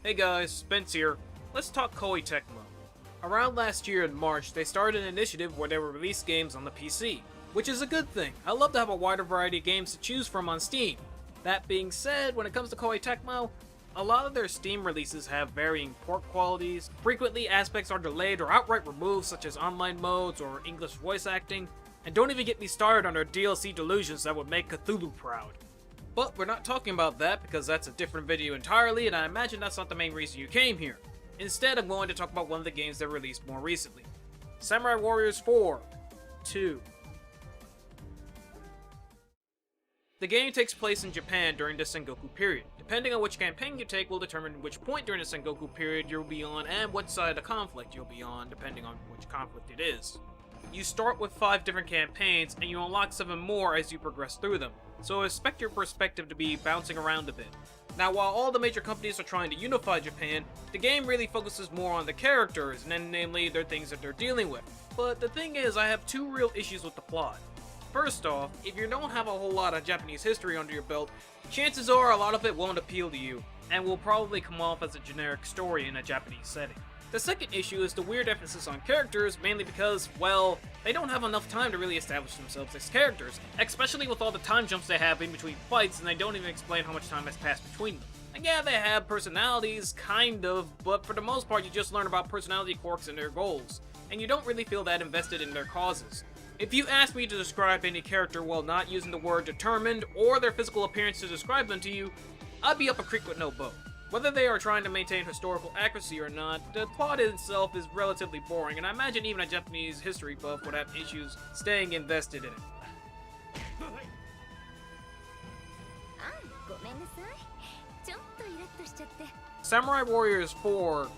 Hey guys, Spence here. Let's talk Koei Tecmo. Around last year in March, they started an initiative where they would release games on the PC, which is a good thing. I love to have a wider variety of games to choose from on Steam. That being said, when it comes to Koei Tecmo, a lot of their Steam releases have varying port qualities. Frequently, aspects are delayed or outright removed, such as online modes or English voice acting. And don't even get me started on their DLC delusions that would make Cthulhu proud. But we're not talking about that because that's a different video entirely, and I imagine that's not the main reason you came here. Instead, I'm going to talk about one of the games that released more recently. Samurai Warriors 4 2. The game takes place in Japan during the Sengoku period. Depending on which campaign you take will determine which point during the Sengoku period you'll be on and what side of the conflict you'll be on, depending on which conflict it is. You start with 5 different campaigns, and you unlock 7 more as you progress through them, so expect your perspective to be bouncing around a bit. Now, while all the major companies are trying to unify Japan, the game really focuses more on the characters, and then namely their things that they're dealing with. But the thing is, I have 2 real issues with the plot. First off, if you don't have a whole lot of Japanese history under your belt, chances are a lot of it won't appeal to you, and will probably come off as a generic story in a Japanese setting. The second issue is the weird emphasis on characters, mainly because, well, they don't have enough time to really establish themselves as characters, especially with all the time jumps they have in between fights, and they don't even explain how much time has passed between them. And yeah, they have personalities, kind of, but for the most part you just learn about personality quirks and their goals, and you don't really feel that invested in their causes. If you ask me to describe any character while not using the word determined or their physical appearance to describe them to you, I'd be up a creek with no boat. Whether they are trying to maintain historical accuracy or not, the plot itself is relatively boring, and I imagine even a Japanese history buff would have issues staying invested in it. Samurai Warriors 4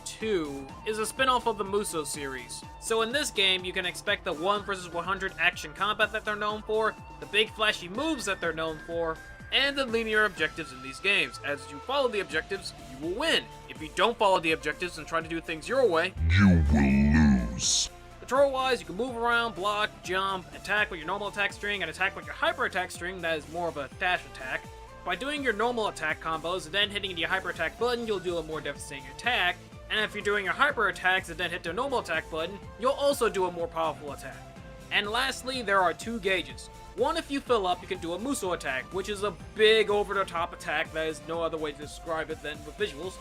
2 is a spin-off of the Musou series. So in this game, you can expect the 1 vs 100 action combat that they're known for, the big flashy moves that they're known for, and the linear objectives in these games. As you follow the objectives, you will win. If you don't follow the objectives and try to do things your way, you will lose. Control-wise, you can move around, block, jump, attack with your normal attack string, and attack with your hyper attack string, that is more of a dash attack. By doing your normal attack combos and then hitting the hyper attack button, you'll do a more devastating attack. And if you're doing your hyper attacks and then hit the normal attack button, you'll also do a more powerful attack. And lastly, there are 2 gauges. One, if you fill up, you can do a Musou attack, which is a big over-the-top attack that is no other way to describe it than with visuals.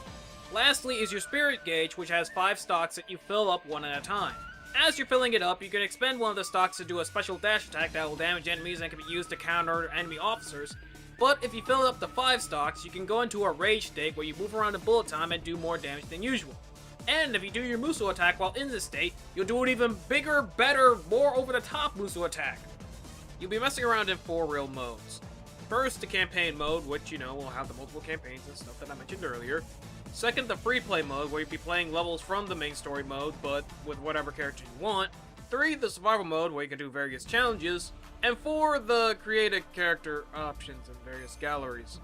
Lastly is your spirit gauge, which has 5 stocks that you fill up one at a time. As you're filling it up, you can expend one of the stocks to do a special dash attack that will damage enemies and can be used to counter enemy officers. But if you fill up to 5 stocks, you can go into a rage state where you move around in bullet time and do more damage than usual. And if you do your Musou attack while in this state, you'll do an even bigger, better, more over-the-top Musou attack. You'll be messing around in 4 real modes. First, the campaign mode, which, will have the multiple campaigns and stuff that I mentioned earlier. Second, the free play mode, where you'll be playing levels from the main story mode, but with whatever character you want. 3, the survival mode, where you can do various challenges. And 4, the created character options and various galleries.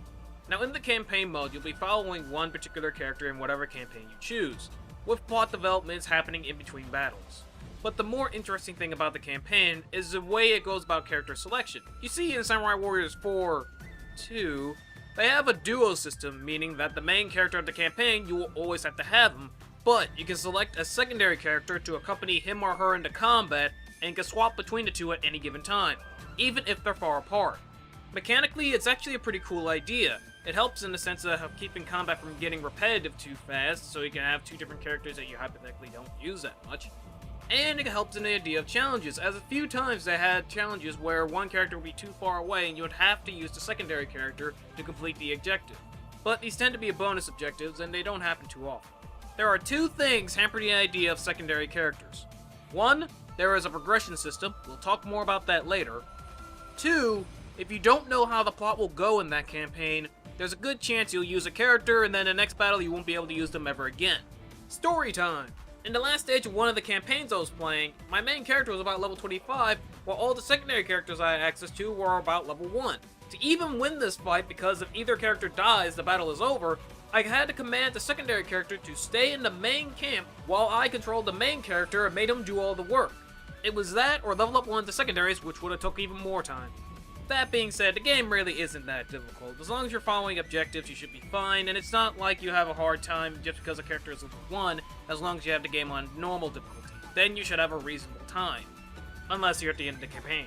Now, in the campaign mode, you'll be following one particular character in whatever campaign you choose, with plot developments happening in between battles. But the more interesting thing about the campaign is the way it goes about character selection. You see, in Samurai Warriors 4 2, they have a duo system, meaning that the main character of the campaign, you will always have to have him, but you can select a secondary character to accompany him or her into combat, and can swap between the 2 at any given time, even if they're far apart. Mechanically, it's actually a pretty cool idea. It helps in the sense of keeping combat from getting repetitive too fast, so you can have 2 different characters that you hypothetically don't use that much. And it helps in the idea of challenges, as a few times they had challenges where one character would be too far away and you would have to use the secondary character to complete the objective. But these tend to be bonus objectives, and they don't happen too often. There are 2 things hamper the idea of secondary characters. 1, there is a progression system, we'll talk more about that later. 2, if you don't know how the plot will go in that campaign, there's a good chance you'll use a character and then the next battle you won't be able to use them ever again. Story time! In the last stage of one of the campaigns I was playing, my main character was about level 25, while all the secondary characters I had access to were about level 1. To even win this fight, because if either character dies, the battle is over, I had to command the secondary character to stay in the main camp while I controlled the main character and made him do all the work. It was that or level up one of the secondaries, which would have took even more time. That being said, the game really isn't that difficult. As long as you're following objectives, you should be fine, and it's not like you have a hard time just because a character is level 1, as long as you have the game on normal difficulty. Then you should have a reasonable time. Unless you're at the end of the campaign.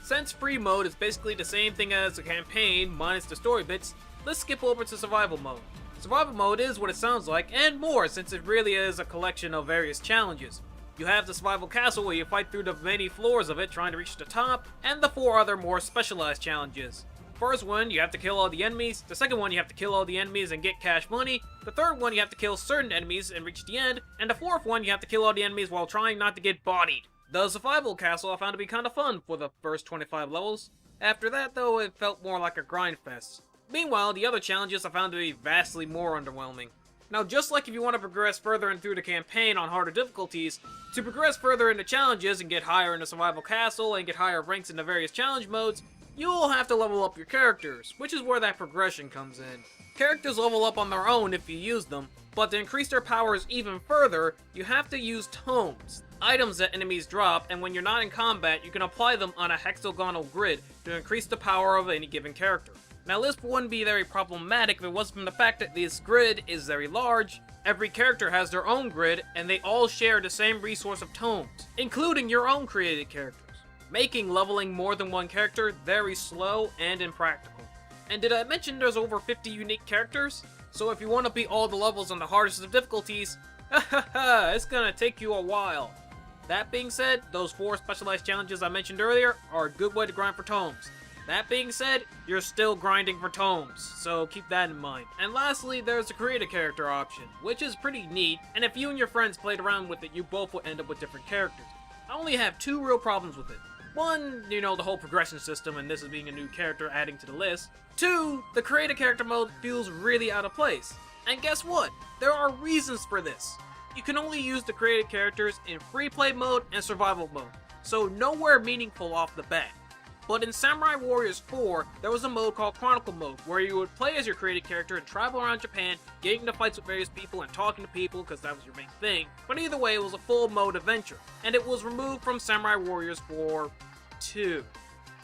Since free mode is basically the same thing as the campaign, minus the story bits, let's skip over to survival mode. Survival mode is what it sounds like, and more, since it really is a collection of various challenges. You have the survival castle where you fight through the many floors of it trying to reach the top, and the 4 other more specialized challenges. First one, you have to kill all the enemies. The second one, you have to kill all the enemies and get cash money. The third one, you have to kill certain enemies and reach the end. And the fourth one, you have to kill all the enemies while trying not to get bodied. The survival castle I found to be kinda fun for the first 25 levels. After that though, it felt more like a grind fest. Meanwhile, the other challenges I found to be vastly more underwhelming. Now, just like if you want to progress further and through the campaign on harder difficulties, to progress further in the challenges and get higher in the survival castle and get higher ranks in the various challenge modes, you'll have to level up your characters, which is where that progression comes in. Characters level up on their own if you use them, but to increase their powers even further, you have to use tomes, items that enemies drop, and when you're not in combat, you can apply them on a hexagonal grid to increase the power of any given character. Now, this wouldn't be very problematic if it wasn't from the fact that this grid is very large. Every character has their own grid, and they all share the same resource of tomes, including your own created characters, making leveling more than one character very slow and impractical. And did I mention there's over 50 unique characters? So if you want to beat all the levels on the hardest of difficulties, it's gonna take you a while. That being said, those 4 specialized challenges I mentioned earlier are a good way to grind for tomes. That being said, you're still grinding for tomes, so keep that in mind. And lastly, there's the create a character option, which is pretty neat, and if you and your friends played around with it, you both will end up with different characters. I only have 2 real problems with it. One, the whole progression system, and this is being a new character adding to the list. 2, the create a character mode feels really out of place. And guess what? There are reasons for this. You can only use the created characters in free play mode and survival mode, so nowhere meaningful off the bat. But in Samurai Warriors 4, there was a mode called Chronicle Mode, where you would play as your created character and travel around Japan, getting into fights with various people and talking to people, because that was your main thing. But either way, it was a full mode adventure, and it was removed from Samurai Warriors 4 2.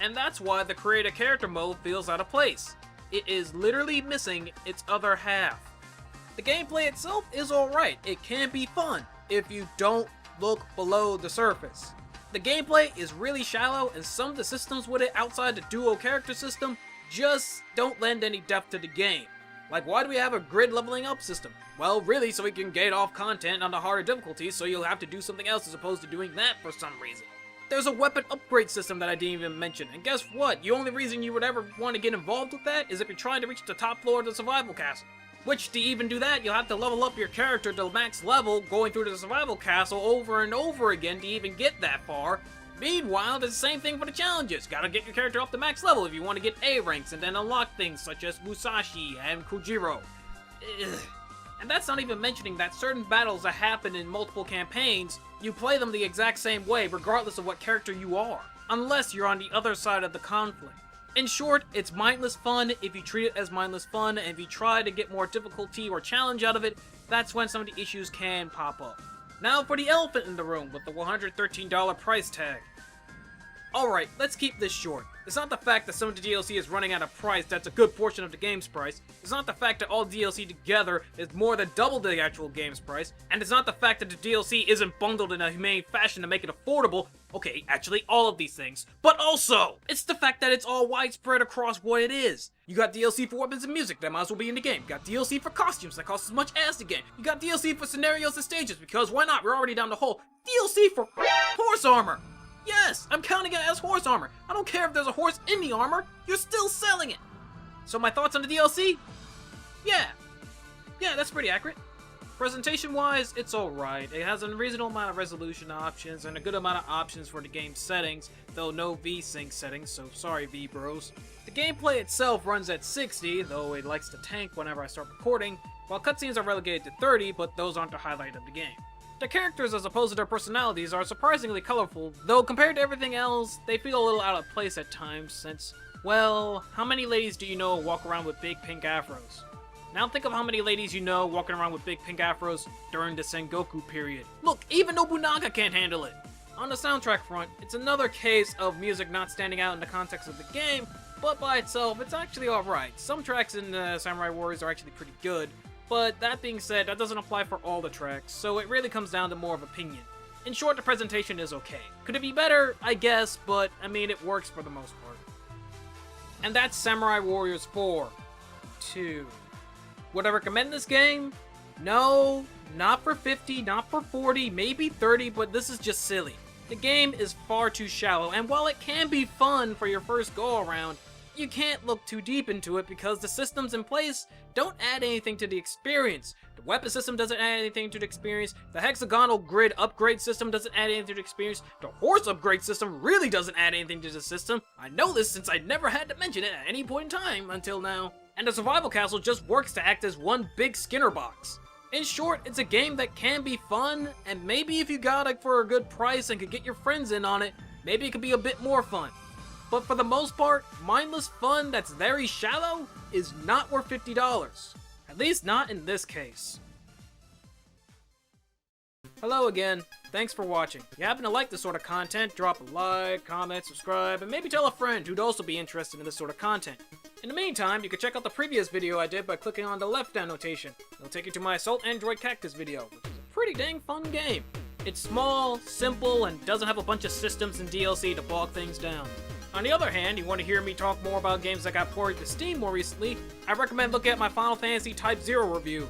And that's why the create a character mode feels out of place. It is literally missing its other half. The gameplay itself is alright, it can be fun, if you don't look below the surface. The gameplay is really shallow, and some of the systems with it outside the duo character system just don't lend any depth to the game. Like, why do we have a grid leveling up system? Well, really, so we can get off content on the harder difficulties, so you'll have to do something else as opposed to doing that for some reason. There's a weapon upgrade system that I didn't even mention, and guess what? The only reason you would ever want to get involved with that is if you're trying to reach the top floor of the survival castle. Which, to even do that, you'll have to level up your character to max level, going through the survival castle over and over again to even get that far. Meanwhile, it's the same thing for the challenges. Gotta get your character up to max level if you want to get A ranks and then unlock things such as Musashi and Kujiro. Ugh. And that's not even mentioning that certain battles that happen in multiple campaigns, you play them the exact same way regardless of what character you are, unless you're on the other side of the conflict. In short, it's mindless fun if you treat it as mindless fun, and if you try to get more difficulty or challenge out of it, that's when some of the issues can pop up. Now for the elephant in the room with the $113 price tag. Alright, let's keep this short. It's not the fact that some of the DLC is running at a price that's a good portion of the game's price, it's not the fact that all DLC together is more than double the actual game's price, and it's not the fact that the DLC isn't bundled in a humane fashion to make it affordable. Okay, actually all of these things. But also, it's the fact that it's all widespread across what it is. You got DLC for weapons and music that might as well be in the game. You got DLC for costumes that cost as much as the game. You got DLC for scenarios and stages because why not? We're already down the hole. DLC for horse armor. Yes, I'm counting it as horse armor. I don't care if there's a horse in the armor, you're still selling it. So my thoughts on the DLC? Yeah, that's pretty accurate. Presentation-wise, it's alright. It has a reasonable amount of resolution options and a good amount of options for the game's settings, though no V-Sync settings, so sorry V-Bros. The gameplay itself runs at 60, though it likes to tank whenever I start recording, while cutscenes are relegated to 30, but those aren't the highlight of the game. The characters, as opposed to their personalities, are surprisingly colorful, though compared to everything else, they feel a little out of place at times since, well, how many ladies do you know walk around with big pink afros? Now think of how many ladies you know walking around with big pink afros during the Sengoku period. Look, even Nobunaga can't handle it! On the soundtrack front, it's another case of music not standing out in the context of the game, but by itself, it's actually alright. Some tracks in Samurai Warriors are actually pretty good, but that being said, that doesn't apply for all the tracks, so it really comes down to more of opinion. In short, the presentation is okay. Could it be better? I guess, but I mean, it works for the most part. And that's Samurai Warriors 4. 2. Would I recommend this game? No, not for 50, not for 40, maybe 30, but this is just silly. The game is far too shallow, and while it can be fun for your first go-around, you can't look too deep into it because the systems in place don't add anything to the experience. The weapon system doesn't add anything to the experience, the hexagonal grid upgrade system doesn't add anything to the experience, the horse upgrade system really doesn't add anything to the system. I know this since I never had to mention it at any point in time until now. And the survival castle just works to act as one big Skinner box. In short, it's a game that can be fun, and maybe if you got it for a good price and could get your friends in on it, maybe it could be a bit more fun. But for the most part, mindless fun that's very shallow is not worth $50. At least not in this case. Hello again, thanks for watching. If you happen to like this sort of content, drop a like, comment, subscribe, and maybe tell a friend who'd also be interested in this sort of content. In the meantime, you can check out the previous video I did by clicking on the left down notation. It'll take you to my Assault Android Cactus video, which is a pretty dang fun game. It's small, simple, and doesn't have a bunch of systems and DLC to bog things down. On the other hand, you want to hear me talk more about games that got ported to Steam more recently, I recommend looking at my Final Fantasy Type 0 review.